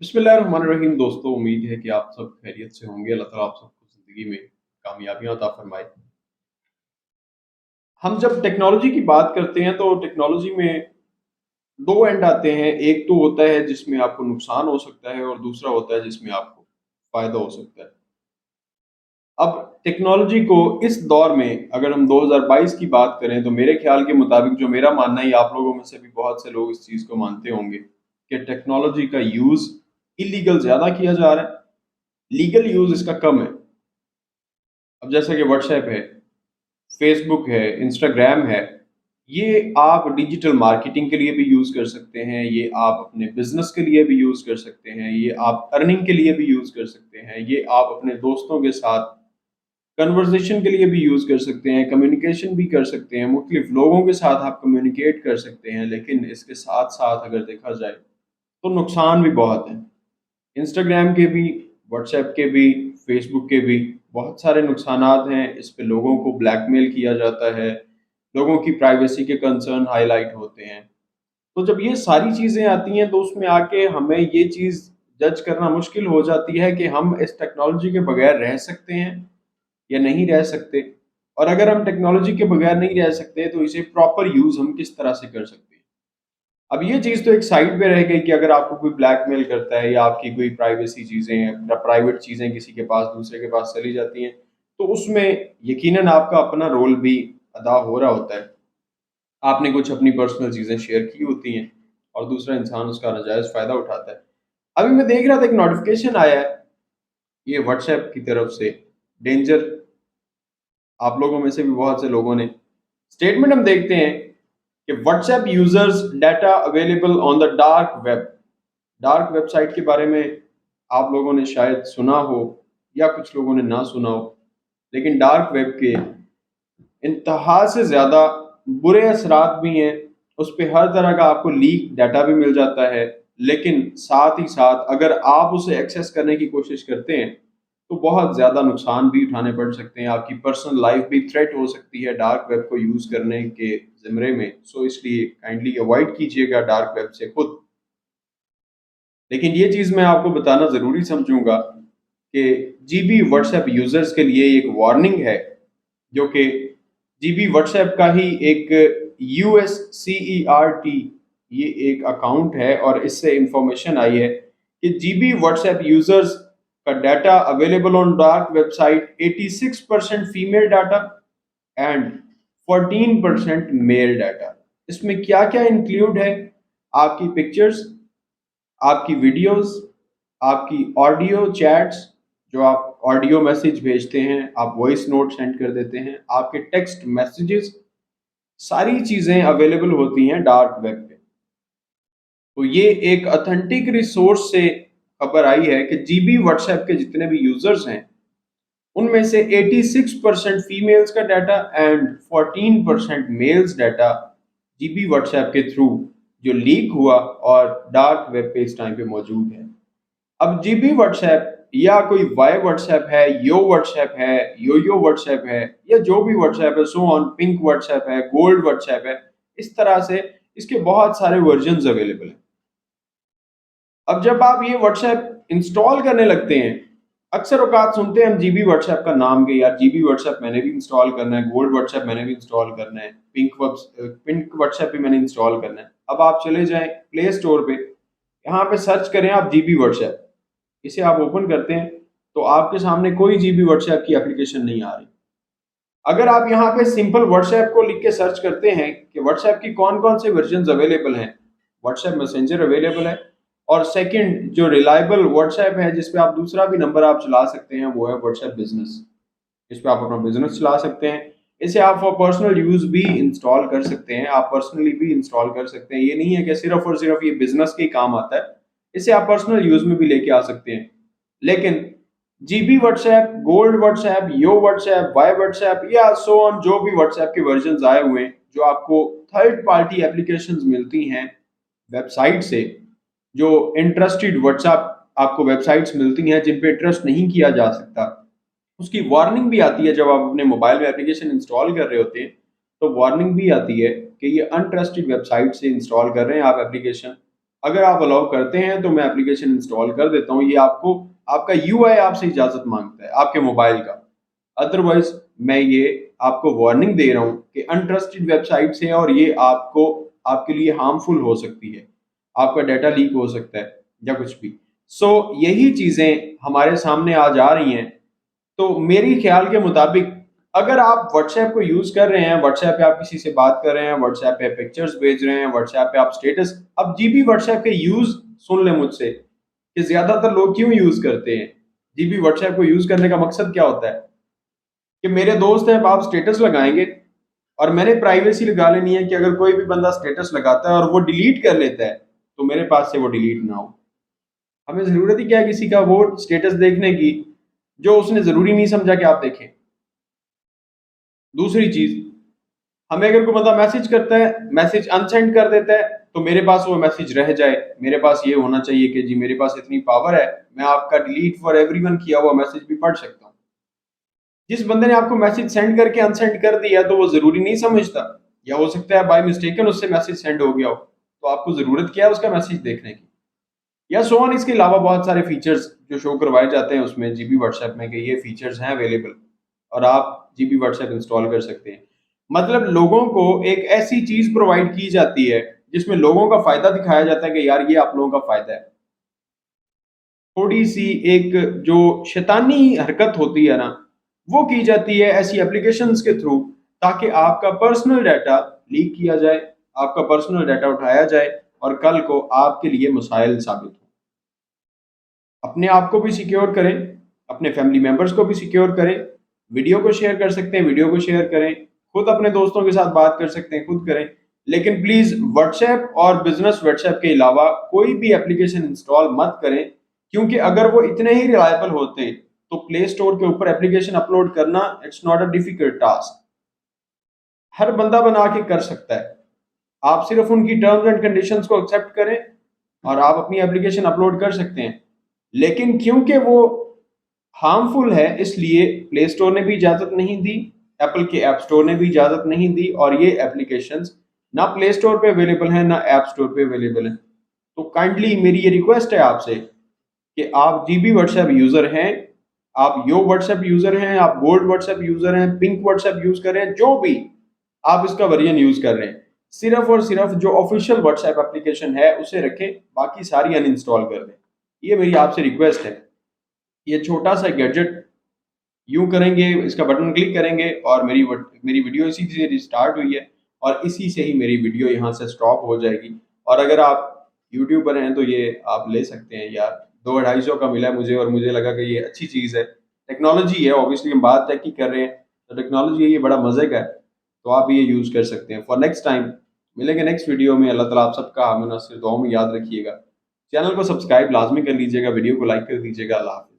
बिस्मिल्लाहिर्रहमानिर्रहीम। दोस्तों, उम्मीद है कि आप सब खैरियत से होंगे। अल्लाह ताला आप सबको ज़िंदगी में कामयाबियाँ अता फरमाए। हम जब टेक्नोलॉजी की बात करते हैं तो टेक्नोलॉजी में 2 एंड आते हैं। एक तो होता है जिसमें आपको नुकसान हो सकता है और दूसरा होता है जिसमें आपको फ़ायदा हो सकता है। अब टेक्नोलॉजी को इस दौर में अगर हम 2022 की बात करें तो मेरे ख़्याल के मुताबिक, जो मेरा मानना है, आप लोगों में से भी बहुत से लोग इस चीज़ को मानते होंगे कि टेक्नोलॉजी का यूज़ इल्लीगल ज़्यादा किया जा रहा है, लीगल यूज़ इसका कम है। अब जैसे कि व्हाट्सएप है, फेसबुक है, इंस्टाग्राम है, ये आप डिजिटल मार्केटिंग के लिए भी यूज़ कर सकते हैं, ये आप अपने बिज़नेस के लिए भी यूज़ कर सकते हैं, ये आप अर्निंग के लिए भी यूज़ कर सकते हैं, ये आप अपने दोस्तों के साथ कन्वर्सेशन के लिए भी यूज़ कर सकते हैं, कम्युनिकेशन भी कर सकते हैं, मुख्तलिफ लोगों के साथ आप कम्युनिकेट कर सकते हैं। लेकिन इसके साथ-साथ अगर देखा जाए तो नुकसान भी बहुत हैं। इंस्टाग्राम के भी, व्हाट्सएप के भी, फेसबुक के भी बहुत सारे नुकसानात हैं। इस पे लोगों को ब्लैकमेल किया जाता है, लोगों की प्राइवेसी के कंसर्न हाइलाइट होते हैं। तो जब ये सारी चीज़ें आती हैं तो उसमें आके हमें ये चीज़ जज करना मुश्किल हो जाती है कि हम इस टेक्नोलॉजी के बगैर रह सकते हैं या नहीं रह सकते। और अगर हम टेक्नोलॉजी के बगैर नहीं रह सकते तो इसे प्रॉपर यूज़ हम किस तरह से कर सकते हैं। अब ये चीज़ तो एक साइड पे रह गई कि अगर आपको कोई ब्लैकमेल करता है या आपकी कोई प्राइवेसी चीज़ें या प्राइवेट चीज़ें किसी के पास, दूसरे के पास चली जाती हैं, तो उसमें यकीनन आपका अपना रोल भी अदा हो रहा होता है। आपने कुछ अपनी पर्सनल चीज़ें शेयर की होती हैं और दूसरा इंसान उसका नाजायज़ फ़ायदा उठाता है। अभी मैं देख रहा था, एक नोटिफ़िकेशन आया है, ये व्हाट्सएप की तरफ से, डेंजर। आप लोगों में से भी बहुत से लोगों ने स्टेटमेंट हम देखते हैं कि WhatsApp users data available on the dark web. Dark website के बारे में आप लोगों ने शायद सुना हो या कुछ लोगों ने ना सुना हो, लेकिन डार्क वेब के इंतहा से ज़्यादा बुरे असरात भी हैं। उस पे हर तरह का आपको लीक डाटा भी मिल जाता है, लेकिन साथ ही साथ अगर आप उसे एक्सेस करने की कोशिश करते हैं तो बहुत ज़्यादा नुकसान भी उठाने पड़ सकते हैं। आपकी पर्सनल लाइफ भी थ्रेट हो सकती है डार्क वेब को यूज़ करने के ज़िम्रे में। सो इसलिए काइंडली अवॉइड कीजिएगा डार्क वेब से खुद। लेकिन ये चीज़ मैं आपको बताना ज़रूरी समझूंगा कि जीबी व्हाट्सएप यूज़र्स के लिए एक वार्निंग है, जो कि जीबी व्हाट्सएप का ही एक USCERT, ये एक अकाउंट है और इससे इंफॉर्मेशन आई है कि जीबी व्हाट्सएप यूज़र्स का data available on dark website 86% female data and 14% male data. इसमें क्या क्या इंक्लूड है? आपकी पिक्चर्स, आपकी वीडियोस, आपकी ऑडियो चैट्स, जो आप ऑडियो मैसेज भेजते हैं, आप वॉइस नोट सेंड कर देते हैं, आपके टेक्स्ट मैसेजेस, सारी चीज़ें अवेलेबल होती हैं डार्क वेब पे। तो ये एक ऑथेंटिक रिसोर्स से खबर आई है कि जीबी व्हाट्सएप के जितने भी यूजर्स हैं उनमें से 86% फीमेल्स का data and 14% males data GB WhatsApp के थ्रू जो लीक हुआ और डार्क वेब पे इस टाइम पे मौजूद है। अब जीबी व्हाट्सएप या कोई वाई व्हाट्सएप है, यो व्हाट्सएप है, यो व्हाट्सएप है, या जो भी व्हाट्सएप है, सो ऑन, पिंक व्हाट्सएप है, गोल्ड व्हाट्सएप है, इस तरह से इसके बहुत सारे वर्जन्स अवेलेबल हैं। अब जब आप ये व्हाट्सएप इंस्टॉल करने लगते हैं, अक्सर औकात सुनते हैं हम जीबी व्हाट्सएप का नाम के, यार जीबी व्हाट्सएप मैंने भी इंस्टॉल करना है, गोल्ड व्हाट्सएप मैंने भी इंस्टॉल करना है, पिंक व्हाट्सएप भी मैंने इंस्टॉल करना है। अब आप चले जाएं प्ले स्टोर पे, यहाँ पे सर्च करें आप जीबी व्हाट्सएप, इसे आप ओपन करते हैं तो आपके सामने कोई जीबी व्हाट्सएप की एप्लीकेशन नहीं आ रही। अगर आप यहाँ पे सिंपल व्हाट्सएप को लिख के सर्च करते हैं कि व्हाट्सएप की कौन कौन से वर्जन अवेलेबल हैं, व्हाट्सएप मैसेंजर अवेलेबल है, और सेकंड जो रिलायबल व्हाट्सएप है जिस पे आप दूसरा भी नंबर आप चला सकते हैं, वो है व्हाट्सएप बिजनेस। इस पे आप अपना बिजनेस चला सकते हैं। इसे आप फॉर पर्सनल यूज भी इंस्टॉल कर सकते हैं, आप पर्सनली भी इंस्टॉल कर सकते हैं। ये नहीं है कि सिर्फ और सिर्फ ये बिजनेस के काम आता है, इसे आप पर्सनल यूज में भी लेके आ सकते हैं। लेकिन जीबी व्हाट्सएप, गोल्ड व्हाट्सएप, यो व्हाट्सएप, वाई व्हाट्सएप, या सो ऑन, जो भी व्हाट्सएप के वर्जन आए हुए हैं, जो आपको थर्ड पार्टी एप्लीकेशंस मिलती हैं वेबसाइट से, जो इंटरेस्टेड व्हाट्सएप आपको वेबसाइट्स मिलती हैं जिन पे ट्रस्ट नहीं किया जा सकता, उसकी वार्निंग भी आती है। जब आप अपने मोबाइल में एप्लीकेशन इंस्टॉल कर रहे होते हैं तो वार्निंग भी आती है कि ये अनट्रस्टेड वेबसाइट से इंस्टॉल कर रहे हैं आप एप्लीकेशन, अगर आप अलाउ करते हैं तो मैं एप्लीकेशन इंस्टॉल कर देता हूँ। ये आपको आपका यूआई आपसे इजाजत मांगता है आपके मोबाइल का। अदरवाइज मैं ये आपको वार्निंग दे रहा हूँ कि अनट्रस्टेड वेबसाइट्स हैं और ये आपको आपके लिए हार्मफुल हो सकती है। आपका डाटा लीक हो सकता है या कुछ भी। सो यही चीजें हमारे सामने आज आ रही हैं। तो मेरी ख्याल के मुताबिक अगर आप व्हाट्सएप को यूज कर रहे हैं, व्हाट्सएप पे आप किसी से बात कर रहे हैं, व्हाट्सएप पे पिक्चर्स भेज रहे हैं, व्हाट्सएप पे आप स्टेटस, अब जीबी व्हाट्सएप के यूज सुन ले मुझसे कि ज्यादातर लोग क्यों यूज करते हैं। जीबी व्हाट्सएप को यूज करने का मकसद क्या होता है कि मेरे दोस्त हैं, आप स्टेटस लगाएंगे और मैंने प्राइवेसी लगा लेनी है कि अगर कोई भी बंदा स्टेटस लगाता है और वो डिलीट कर लेता है तो मेरे पास से वो डिलीट ना हो। हमें जरूरत ही क्या है किसी का वो स्टेटस देखने की जो उसने जरूरी नहीं समझा कि आप देखें। दूसरी चीज, हमें अगर कोई बंदा मैसेज करता है, मैसेज अनसेंड कर देता है तो मेरे पास वो मैसेज रह जाए। मेरे पास ये होना चाहिए कि जी मेरे पास इतनी पावर है, मैं आपका डिलीट फॉर एवरीवन किया हुआ मैसेज भी पढ़ सकता हूँ। जिस बंदे ने आपको मैसेज सेंड करके अनसेंड कर दिया तो वो जरूरी नहीं समझता, या हो सकता है बाय मिस्टेकन उससे मैसेज सेंड हो गया हो, तो आपको जरूरत क्या है उसका मैसेज देखने की, या सो ऑन। इसके अलावा बहुत सारे फीचर्स जो शो करवाए जाते हैं उसमें जीबी व्हाट्सएप में कि ये फीचर्स हैं अवेलेबल और आप जीबी व्हाट्सएप इंस्टॉल कर सकते हैं। मतलब लोगों को एक ऐसी चीज प्रोवाइड की जाती है जिसमें लोगों का फायदा दिखाया जाता है कि यार ये आप लोगों का फायदा है। थोड़ी सी एक जो शैतानी हरकत होती है ना, वो की जाती है ऐसी एप्लीकेशंस के थ्रू ताकि आपका पर्सनल डाटा लीक किया जाए, आपका पर्सनल डाटा उठाया जाए और कल को आपके लिए मसाइल साबित हो। अपने आप को भी सिक्योर करें, अपने फैमिली मेंबर्स को भी सिक्योर करें। वीडियो को शेयर कर सकते हैं, वीडियो को शेयर करें। खुद अपने दोस्तों के साथ बात कर सकते हैं, खुद करें। लेकिन प्लीज व्हाट्सएप और बिजनेस व्हाट्सएप के अलावा कोई भी एप्लीकेशन इंस्टॉल मत करें, क्योंकि अगर वो इतने ही रिलायबल होते तो प्ले स्टोर के ऊपर एप्लीकेशन अपलोड करना it's not a difficult task. हर बंदा बना के कर सकता है। आप सिर्फ उनकी टर्म्स एंड कंडीशंस को एक्सेप्ट करें और आप अपनी एप्लीकेशन अपलोड कर सकते हैं। लेकिन क्योंकि वो हार्मफुल है इसलिए प्ले स्टोर ने भी इजाजत नहीं दी, एप्पल के ऐप स्टोर ने भी इजाजत नहीं दी, और ये एप्लीकेशंस ना प्ले स्टोर पे अवेलेबल है ना ऐप स्टोर पे अवेलेबल है। तो काइंडली मेरी ये रिक्वेस्ट है आपसे कि आप जीबी व्हाट्सएप यूजर हैं, आप यो व्हाट्सएप यूजर हैं, आप गोल्ड व्हाट्सएप यूजर हैं, पिंक व्हाट्सएप यूज कर रहे हैं, जो भी आप इसका वर्जन यूज कर रहे हैं, सिर्फ और सिर्फ जो ऑफिशियल व्हाट्सएप एप्लीकेशन है उसे रखें, बाकी सारी अनइंस्टॉल कर दें। ये मेरी आपसे रिक्वेस्ट है। ये छोटा सा गैजेट यूं करेंगे, इसका बटन क्लिक करेंगे और मेरी वीडियो इसी से स्टार्ट हुई है और इसी से ही मेरी वीडियो यहाँ से स्टॉप हो जाएगी। और अगर आप यूट्यूब पर हैं तो ये आप ले सकते हैं यार। 200-250 का मिला मुझे और मुझे लगा कि ये अच्छी चीज़ है। टेक्नोलॉजी है, ऑब्वियसली हम बात टेक की कर रहे हैं तो टेक्नोलॉजी है, ये बड़ा मजे का है। तो आप ये यूज़ कर सकते हैं। फॉर नेक्स्ट टाइम मिलेंगे नेक्स्ट वीडियो में। अल्लाह ताला आप सबका आमीन नासिर दुआओं में याद रखिएगा। चैनल को सब्सक्राइब लाजमी कर लीजिएगा, वीडियो को लाइक कर दीजिएगा। अल्लाह हाफ़िज़।